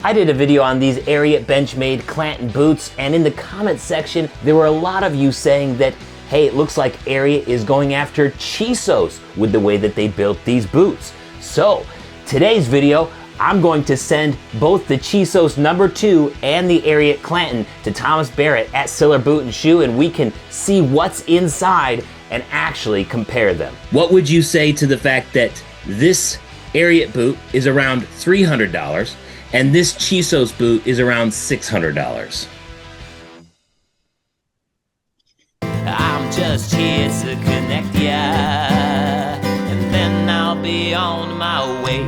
I did a video on these Ariat Benchmade Clanton boots, and in the comment section, there were a lot of you saying that, hey, it looks like Ariat is going after Chisos with the way that they built these boots. So, today's video, I'm going to send both the Chisos number 2 and the Ariat Clanton to Thomas Barrett at Siller Boot and Shoe, and we can see what's inside and actually compare them. What would you say to the fact that this Ariat boot is around $300 and this Chisos boot is around $600? I'm just here to connect ya, and then I'll be on my way.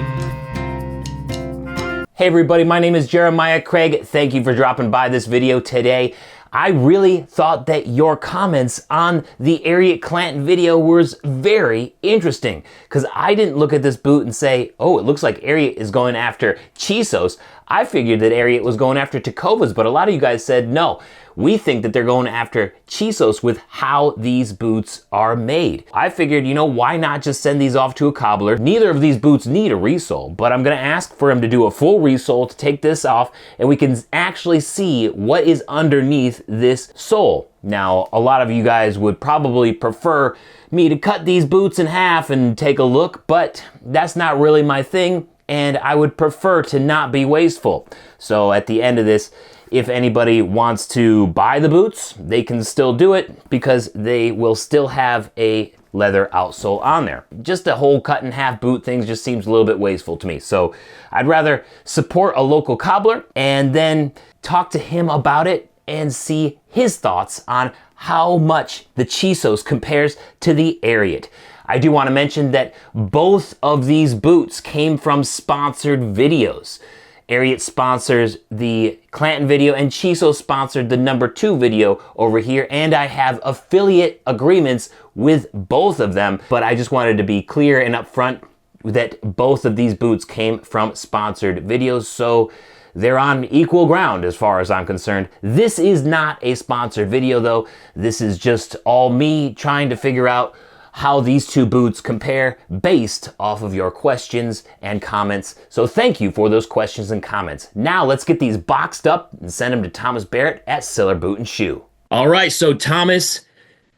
Hey everybody, my name is Jeremiah Craig. Thank you for dropping by this video today. I really thought that your comments on the Ariat Clanton video was very interesting, because I didn't look at this boot and say, oh, it looks like Ariat is going after Chisos. I figured that Ariat was going after Tecovas, but a lot of you guys said no. We think that they're going after Chisos with how these boots are made. I figured, you know, why not just send these off to a cobbler? Neither of these boots need a resole, but I'm gonna ask for him to do a full resole to take this off, and we can actually see what is underneath this sole. Now, a lot of you guys would probably prefer me to cut these boots in half and take a look, but that's not really my thing, and I would prefer to not be wasteful. So at the end of this, if anybody wants to buy the boots, they can still do it because they will still have a leather outsole on there. Just a whole cut in half boot thing just seems a little bit wasteful to me. So I'd rather support a local cobbler and then talk to him about it and see his thoughts on how much the Chisos compares to the Ariat. I do want to mention that both of these boots came from sponsored videos. Ariat sponsors the Clanton video and Chisos sponsored the number 2 video over here, and I have affiliate agreements with both of them, but I just wanted to be clear and upfront that both of these boots came from sponsored videos, so they're on equal ground as far as I'm concerned. This is not a sponsored video though. This is just all me trying to figure out how these two boots compare based off of your questions and comments. So thank you for those questions and comments. Now let's get these boxed up and send them to Thomas Barrett at Siller Boot and Shoe. All right, so Thomas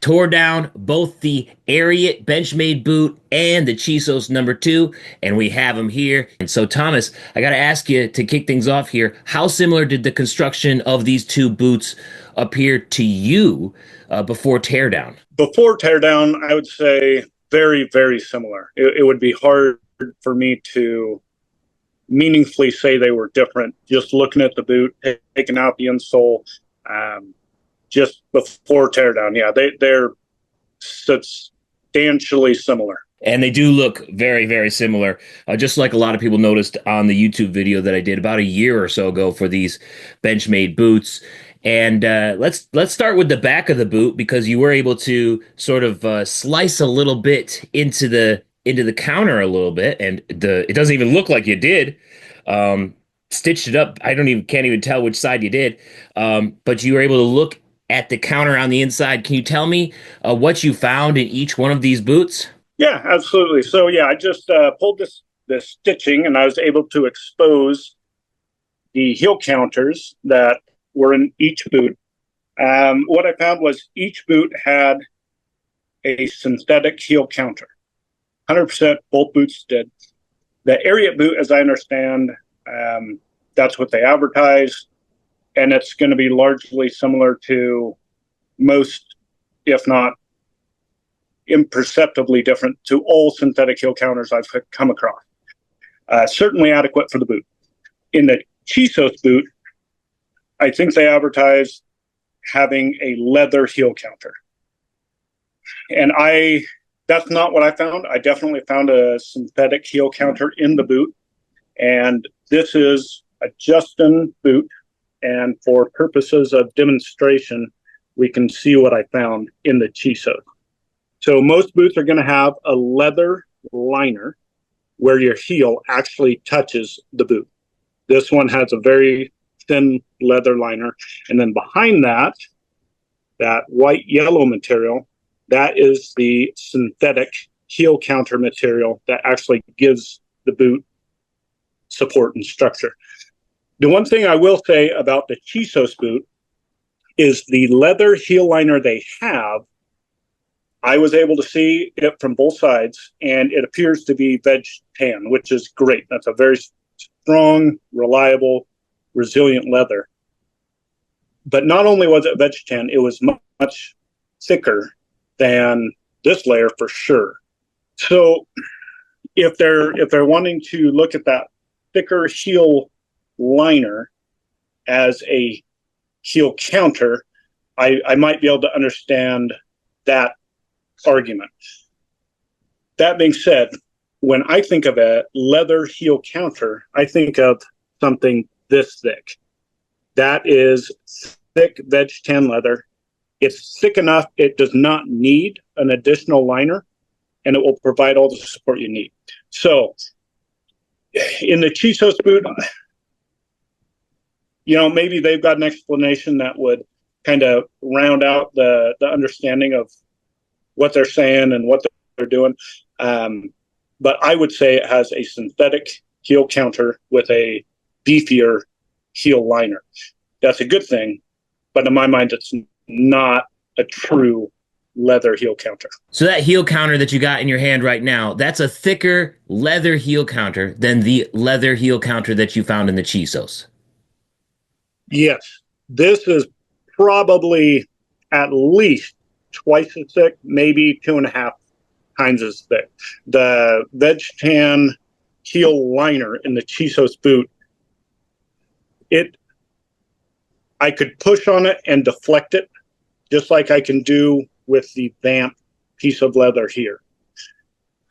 tore down both the Ariat Benchmade boot and the Chisos number 2, and we have them here. And so Thomas, I gotta ask you to kick things off here, how similar did the construction of these two boots appear to you before teardown? Before teardown, I would say very, very similar. It would be hard for me to meaningfully say they were different. Just looking at the boot, taking out the insole, just before teardown, yeah, they're substantially similar. And they do look very, very similar, just like a lot of people noticed on the YouTube video that I did about a year or so ago for these Benchmade boots. And let's start with the back of the boot, because you were able to sort of slice a little bit into the counter a little bit, and it doesn't even look like you did. Stitched it up. I can't even tell which side you did. But you were able to look at the counter on the inside. Can you tell me what you found in each one of these boots? Yeah, absolutely. So yeah, I just pulled the stitching, and I was able to expose the heel counters that were in each boot. What I found was each boot had a synthetic heel counter. 100% both boots did. The Ariat boot, as I understand, that's what they advertise, and it's going to be largely similar to most, if not imperceptibly different to all synthetic heel counters I've come across. Certainly adequate for the boot. In the Chisos boot, I think they advertise having a leather heel counter. And that's not what I found. I definitely found a synthetic heel counter in the boot. And this is a Justin boot. And for purposes of demonstration, we can see what I found in the Chisos. So most boots are going to have a leather liner where your heel actually touches the boot. This one has a very thin leather liner, and then behind that white yellow material, that is the synthetic heel counter material that actually gives the boot support and structure. The one thing I will say about the Chisos boot is the leather heel liner they have. I was able to see it from both sides, and it appears to be veg tan, which is great. That's a very strong, reliable, resilient leather. But not only was it veg tan, it was much thicker than this layer for sure. So if they're wanting to look at that thicker heel liner as a heel counter, I might be able to understand that argument. That being said, when I think of a leather heel counter, I think of something this thick. That is thick veg tan leather. It's thick enough, it does not need an additional liner, and it will provide all the support you need. So in the Chisos boot, maybe they've got an explanation that would kind of round out the understanding of what they're saying and what they're doing. But I would say it has a synthetic heel counter with a beefier heel liner. That's a good thing, but in my mind, it's not a true leather heel counter. So that heel counter that you got in your hand right now, that's a thicker leather heel counter than the leather heel counter that you found in the Chisos. Yes, this is probably at least twice as thick, maybe 2.5 times as thick. The veg tan heel liner in the Chisos boot, I could push on it and deflect it, just like I can do with the Vamp piece of leather here.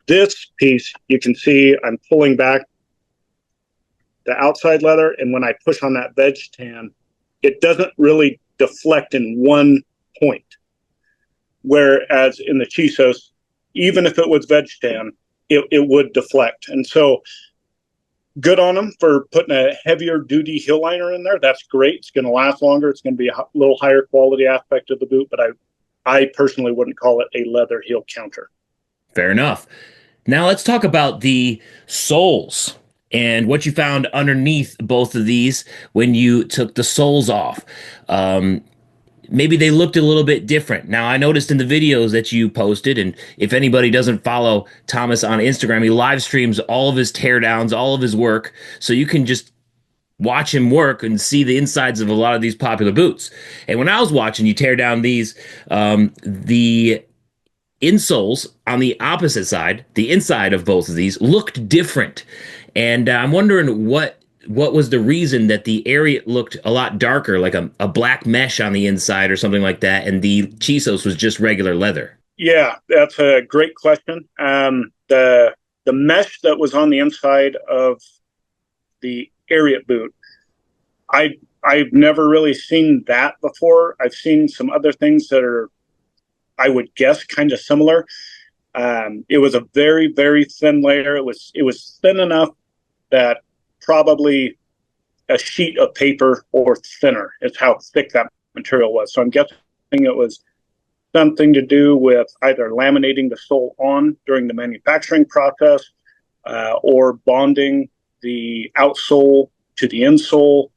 This piece, you can see I'm pulling back the outside leather, and when I push on that veg tan, it doesn't really deflect in one point. Whereas in the Chisos, even if it was veg tan, it would deflect. And so good on them for putting a heavier duty heel liner in there. That's great. It's going to last longer. It's going to be a little higher quality aspect of the boot, but I personally wouldn't call it a leather heel counter. Fair enough. Now let's talk about the soles and what you found underneath both of these when you took the soles off. Maybe they looked a little bit different. Now, I noticed in the videos that you posted, and if anybody doesn't follow Thomas on Instagram, he live streams all of his teardowns, all of his work, so you can just watch him work and see the insides of a lot of these popular boots. And when I was watching you tear down these, the insoles on the opposite side, the inside of both of these, looked different. And I'm wondering what was the reason that the Ariat looked a lot darker, like a black mesh on the inside or something like that, and the Chisos was just regular leather? Yeah, that's a great question. The mesh that was on the inside of the Ariat boot, I've never really seen that before. I've seen some other things that are, I would guess, kind of similar. It was a very, very thin layer. It was thin enough that probably a sheet of paper or thinner is how thick that material was. So I'm guessing it was something to do with either laminating the sole on during the manufacturing process or bonding the outsole to the insole,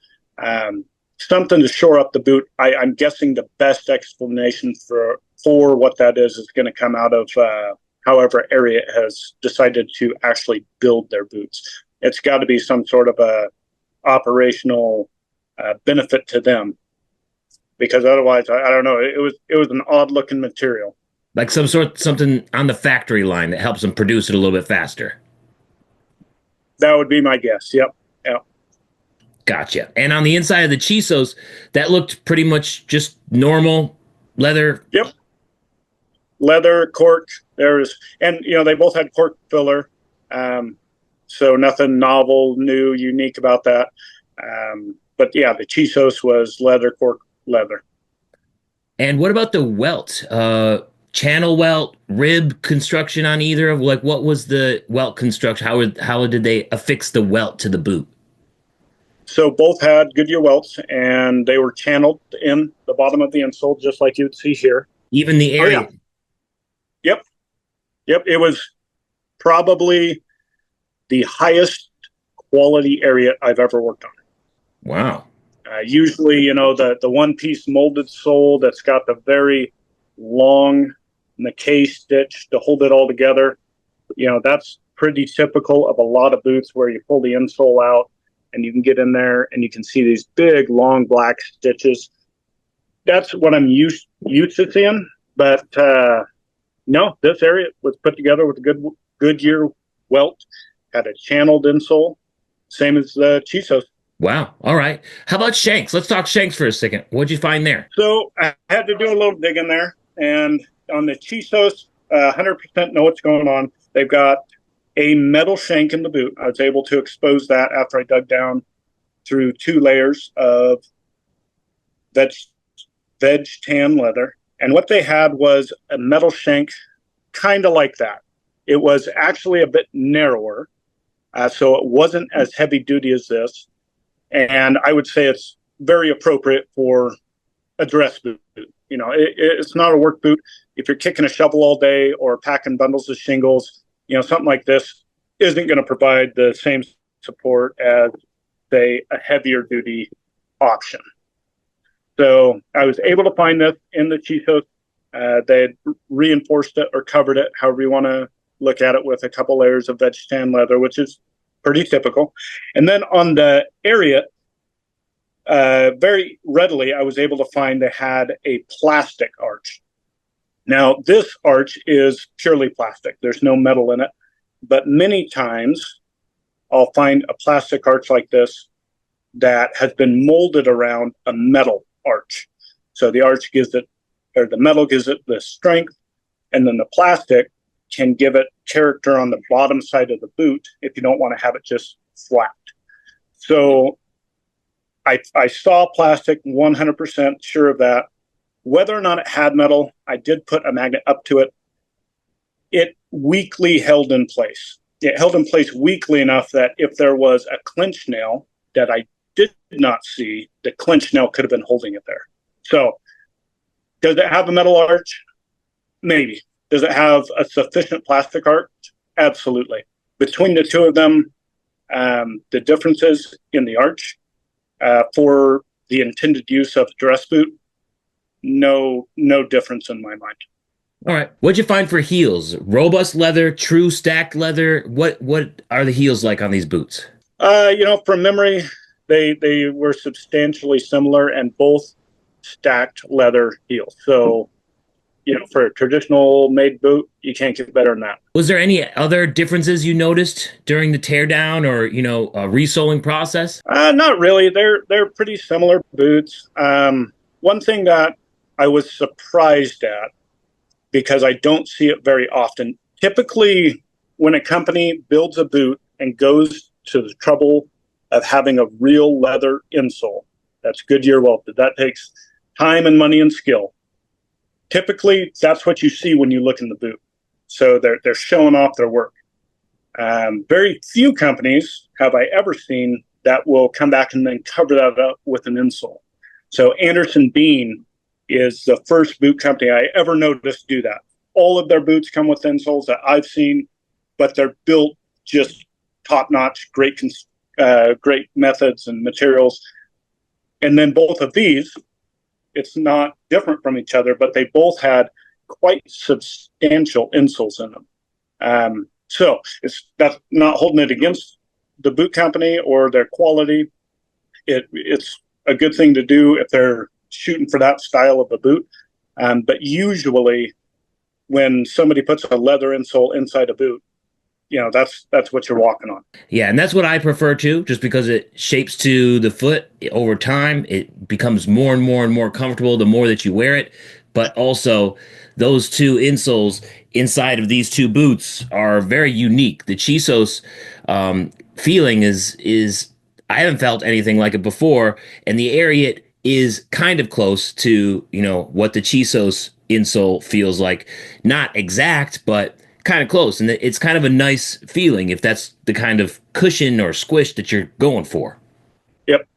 something to shore up the boot. I'm guessing the best explanation for what that is going to come out of however Ariat has decided to actually build their boots. It's got to be some sort of a operational benefit to them, because otherwise, I don't know. It was an odd looking material, like something on the factory line that helps them produce it a little bit faster. That would be my guess. Yep. Gotcha. And on the inside of the Chisos, that looked pretty much just normal leather. Yep. Leather, cork. And they both had cork filler. So nothing novel, new, unique about that. But yeah, the Chisos was leather, cork, leather. And what about the welt? Channel welt, rib construction on either of, like, what was the welt construction? How did they affix the welt to the boot? So both had Goodyear welts, and they were channeled in the bottom of the insole, just like you would see here. Even the area. Oh, yeah. Yep. It was probably the highest quality Ariat I've ever worked on. Wow. Usually, the one-piece molded sole that's got the very long McKay stitch to hold it all together. That's pretty typical of a lot of boots where you pull the insole out and you can get in there and you can see these big, long black stitches. That's what I'm used to seeing. But no, this Ariat was put together with a Goodyear welt, had a channeled insole, same as the Chisos. Wow. All right. How about Shanks? Let's talk Shanks for a second. What'd you find there? So I had to do a little digging there. And on the Chisos, 100% know what's going on. They've got a metal shank in the boot. I was able to expose that after I dug down through 2 layers of veg tan leather. And what they had was a metal shank kind of like that. It was actually a bit narrower, so it wasn't as heavy duty as this. And I would say it's very appropriate for a dress boot. It's not a work boot. If you're kicking a shovel all day or packing bundles of shingles, something like this isn't going to provide the same support as, say, a heavier duty option. So I was able to find this in the Chisos. They had reinforced it or covered it, however you want to look at it, with a couple layers of veg tan leather, which is pretty typical. And then on the Ariat, very readily, I was able to find they had a plastic arch. Now, this arch is purely plastic. There's no metal in it. But many times, I'll find a plastic arch like this that has been molded around a metal arch. So the arch gives it, or the metal gives it the strength, and then the plastic can give it character on the bottom side of the boot if you don't want to have it just flat. So I saw plastic, 100% sure of that. Whether or not it had metal, I did put a magnet up to it. It weakly held in place. It held in place weakly enough that if there was a clinch nail that I did not see, the clinch nail could have been holding it there. So does it have a metal arch? Maybe. Does it have a sufficient plastic arch? Absolutely. Between the two of them, the differences in the arch for the intended use of a dress boot, no difference in my mind. All right. What'd you find for heels? Robust leather, true stacked leather? What are the heels like on these boots? From memory, they were substantially similar and both stacked leather heels. So, for a traditional made boot, you can't get better than that. Was there any other differences you noticed during the teardown or, resoling process? Not really. They're pretty similar boots. One thing that I was surprised at, because I don't see it very often, typically when a company builds a boot and goes to the trouble of having a real leather insole, that's Goodyear welted. That takes time and money and skill. Typically, that's what you see when you look in the boot. So they're showing off their work. Very few companies have I ever seen that will come back and then cover that up with an insole. So Anderson Bean is the first boot company I ever noticed do that. All of their boots come with insoles that I've seen, but they're built just top-notch, great methods and materials. And then both of these, it's not different from each other, but they both had quite substantial insoles in them. So that's not holding it against the boot company or their quality. It's a good thing to do if they're shooting for that style of a boot. But usually when somebody puts a leather insole inside a boot, that's what you're walking on. Yeah, and that's what I prefer too, just because it shapes to the foot over time. It becomes more and more and more comfortable the more that you wear it. But also, those two insoles inside of these two boots are very unique. The Chisos feeling is I haven't felt anything like it before, and the Ariat is kind of close to what the Chisos insole feels like. Not exact, but kind of close, and it's kind of a nice feeling if that's the kind of cushion or squish that you're going for. Yep.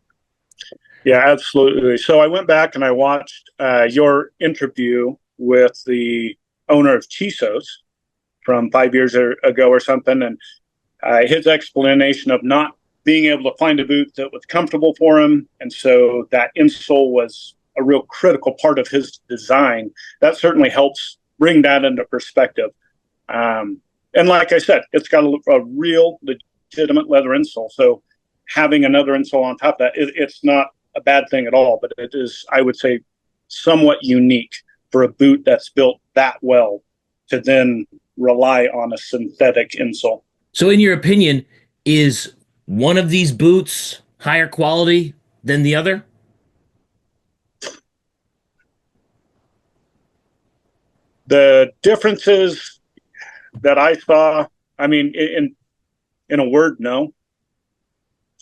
Yeah, absolutely. So I went back and I watched your interview with the owner of Chisos from 5 years ago or something, and his explanation of not being able to find a boot that was comfortable for him. And so that insole was a real critical part of his design. That certainly helps bring that into perspective. And like I said, it's got a real legitimate leather insole. So having another insole on top of that, it's not a bad thing at all, but it is, I would say, somewhat unique for a boot that's built that well to then rely on a synthetic insole. So in your opinion, is one of these boots higher quality than the other? The differences that I saw, I mean, in a word, no.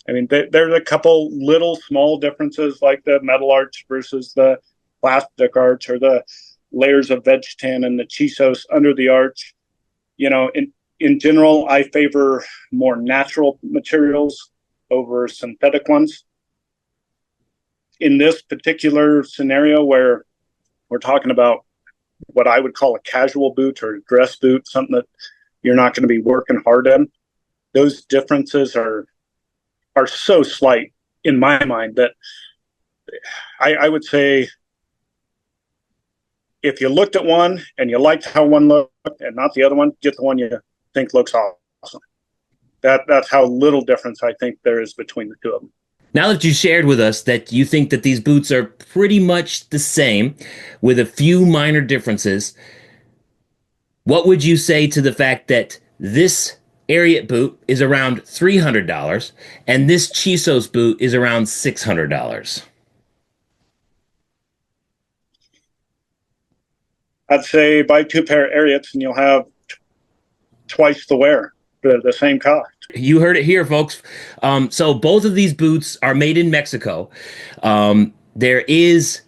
I mean, there's a couple little small differences, like the metal arch versus the plastic arch, or the layers of veg tan and the Chisos under the arch. You know, in general, I favor more natural materials over synthetic ones. In this particular scenario, where we're talking about what I would call a casual boot or a dress boot, something that you're not going to be working hard in, those differences are so slight in my mind that I would say, if you looked at one and you liked how one looked and not the other one, get the one you think looks awesome. That's how little difference I think there is between the two of them. Now that you shared with us that you think that these boots are pretty much the same with a few minor differences, what would you say to the fact that this Ariat boot is around $300 and this Chisos boot is around $600? I'd say buy 2 pair of Ariats and you'll have twice the wear for the same cost. You heard it here, folks. So both of these boots are made in Mexico. There is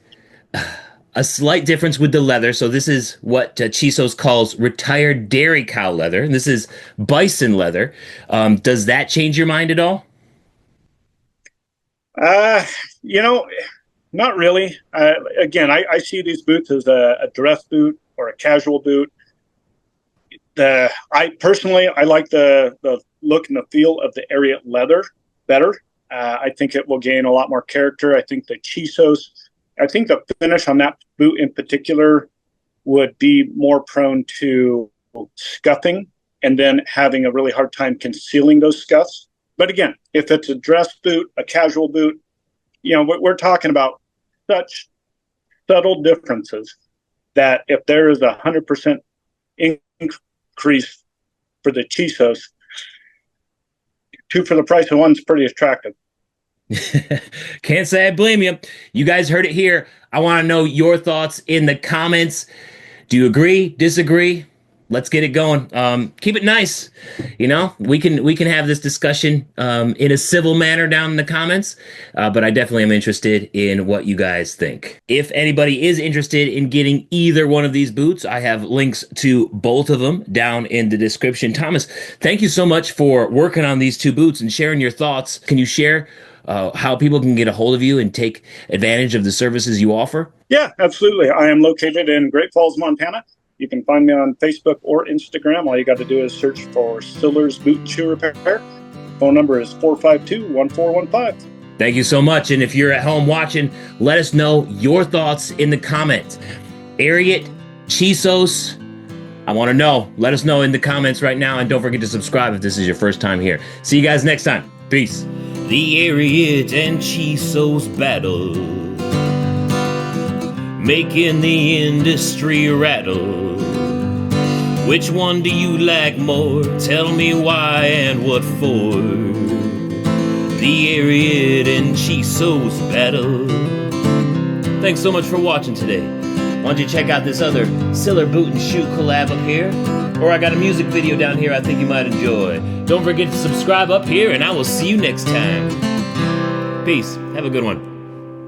a slight difference with the leather. So this is what Chisos calls retired dairy cow leather, and this is bison leather. Does that change your mind at all? You know, not really. Again, I see these boots as a dress boot or a casual boot. I personally like the look and the feel of the Ariat leather better. I think it will gain a lot more character. I think the Chisos, I think the finish on that boot in particular would be more prone to scuffing and then having a really hard time concealing those scuffs. But again, if it's a dress boot, a casual boot, you know, we're talking about such subtle differences that if there is 100% increase for the Chisos, 2 for the price of 1 is pretty attractive. Can't say I blame you. You guys heard it here. I want to know your thoughts in the comments. Do you agree? Disagree? Let's get it going. Keep it nice. You know, we can have this discussion in a civil manner down in the comments. But I definitely am interested in what you guys think. If anybody is interested in getting either one of these boots, I have links to both of them down in the description. Thomas, thank you so much for working on these 2 boots and sharing your thoughts. Can you share how people can get a hold of you and take advantage of the services you offer? Yeah, absolutely. I am located in Great Falls, Montana. You can find me on Facebook or Instagram. All you got to do is search for Siller's Boot and Shoe Repair. Phone number is 452-1415. Thank you so much. And if you're at home watching, let us know your thoughts in the comments. Ariat, Chisos, I want to know. Let us know in the comments right now. And don't forget to subscribe if this is your first time here. See you guys next time. Peace. The Ariat and Chisos battle, making the industry rattle. Which one do you like more? Tell me why and what for. The Ariat and Chisos battle. Thanks so much for watching today. Why don't you check out this other Siller boot and shoe collab up here? Or I got a music video down here I think you might enjoy. Don't forget to subscribe up here, and I will see you next time. Peace. Have a good one.